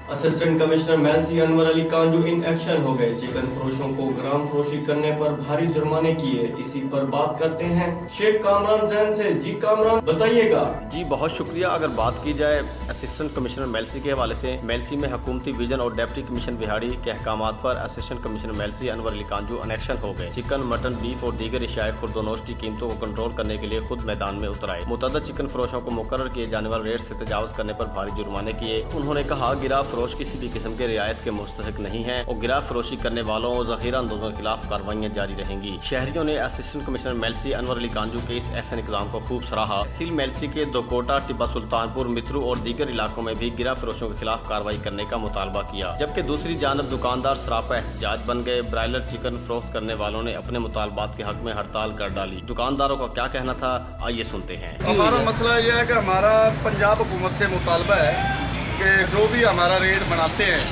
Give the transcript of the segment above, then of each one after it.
Assistant commissioner Mailsi Anwar Ali कांजू in action हो गए। Chicken फरोशों को ग्राम फरोशी करने पर भारी जुर्माने किए। इसी पर बात करते हैं शेख कामरान जैन से। जी कामरान बताइएगा। जी बहुत शुक्रिया। अगर बात की जाए असिस्टेंट कमिश्नर मेलसी के हवाले से, मेलसी में हुकूमती विजन और डिप्टी कमीशन बिहाड़ी के अहकामात पर assistant commissioner Mailsi Anwar Ali कांजू in action हो गए। चिकन, मटन, बीफ और दीगर इशाए खुर्दोनोश की कीमतों को कंट्रोल करने के लिए खुद मैदान में उतर आए। मुतअद्दिद चिकन फरोशों को मुकर्रर किए जाने वाले रेट से तजावुज करने पर भारी जुर्माने किए। उन्होंने कहा गिरा फरोश किसी भी किस्म के रियायत के मुस्तहिक नहीं है और गिरा फरोशी करने वालों और जखीरा अंदोजों के खिलाफ कार्रवाइयाँ जारी रहेंगी। शहरियों ने असिस्टेंट कमिश्नर मेलसी अनवर अली कांजू के इस ऐसे इक़दाम को खूब सराहा। तहसील मेलसी के दोकोटा, टिब्बा सुल्तानपुर, मित्रू और दीगर इलाकों में भी गिरा फरोशों के खिलाफ कार्रवाई करने का मुतालबा किया, जबकि दूसरी जानब दुकानदार सरापा एहतजाज बन गए। ब्रायलर चिकन फरोख्त करने वालों ने अपने मुतालबात के हक में हड़ताल कर डाली। दुकानदारों का क्या कहना था, आइए सुनते हैं। हमारा मसला यह है कि हमारा पंजाब हुकूमत से मुतालबा है कि जो भी हमारा रेट बनाते हैं,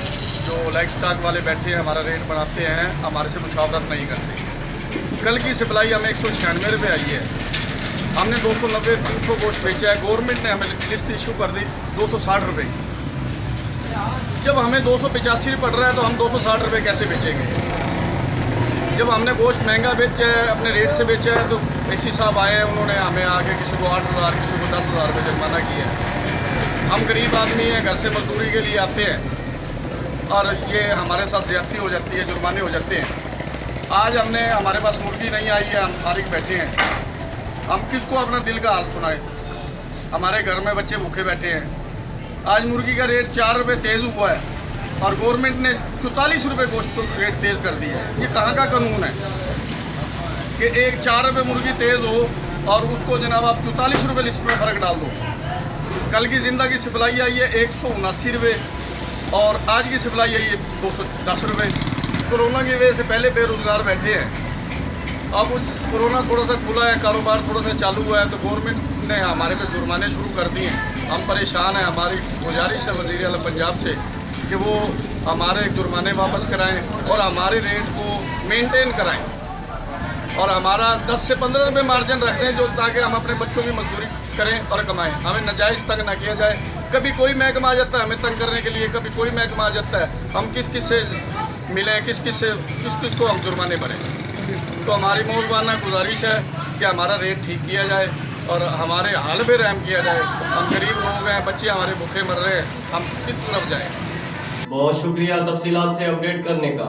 जो लाइफ स्टॉक वाले बैठे हैं हमारा रेट बनाते हैं, हमारे से मुशावरत नहीं करते। कल की सप्लाई हमें 196 रुपये आई है, हमने 290 300 गोश्त बेचा है। गवर्नमेंट ने हमें लिस्ट इशू कर दी 260 रुपये की। जब हमें 285 पड़ रहा है तो हम 260 रुपये कैसे बेचेंगे? जब हमने गोश्त महंगा बेचा है, अपने रेट से बेचा है, तो एसी साहब आए हैं, उन्होंने हमें आके किसी को 8,000 किसी को 10,000 रुपये जुर्माना किया है। हम गरीब आदमी हैं, घर से मजदूरी के लिए आते हैं और ये हमारे साथ ज्यादती हो जाती है, जुर्माने हो जाते हैं। आज हमारे पास मुर्गी नहीं आई है, हम फारिग बैठे हैं। हम किसको अपना दिल का हाल सुनाएं? हमारे घर में बच्चे भूखे बैठे हैं। आज मुर्गी का रेट 4 रुपये तेज़ हुआ है और गवर्नमेंट ने 44 रुपये गोश्त को रेट तेज़ कर दिया है। ये कहाँ का कानून है कि एक 4 रुपये मुर्गी तेज़ हो और उसको जनाब आप 44 रुपये लिस्ट में फ़र्क डाल दो। कल की ज़िंदा की सप्लाई आई है 179 रुपये और आज की सप्लाई आई है 210 रुपये। कोरोना की वजह से पहले बेरोज़गार बैठे हैं, अब कोरोना थोड़ा सा खुला है, कारोबार थोड़ा सा चालू हुआ है, तो गवर्नमेंट ने हमारे पे जुर्माने शुरू कर दिए हैं। हम परेशान हैं। हमारी गुजारिश है वज़ीर आला पंजाब से कि वो हमारे जुर्माने वापस कराएं और हमारे रेट को मेंटेन कराएं और हमारा 10 से 15 रुपये मार्जिन रख दें, जो ताकि हम अपने बच्चों की मजदूरी करें और कमाएं। हमें नाजायज़ तंग ना किया जाए। कभी कोई महकमा आ जाता है हमें तंग करने के लिए, कभी कोई महकमा आ जाता है, हम किस किस से मिलें, किस किस को हम जुर्माने भरें। तो हमारी मौजूदा गुजारिश है कि हमारा रेट ठीक किया जाए और हमारे हाल पे रहम किया जाए। हम गरीब लोग हैं, बच्चे हमारे भूखे मर रहे हैं, हम किस तरफ जाएँ? बहुत शुक्रिया तफसीलात से अपडेट करने का।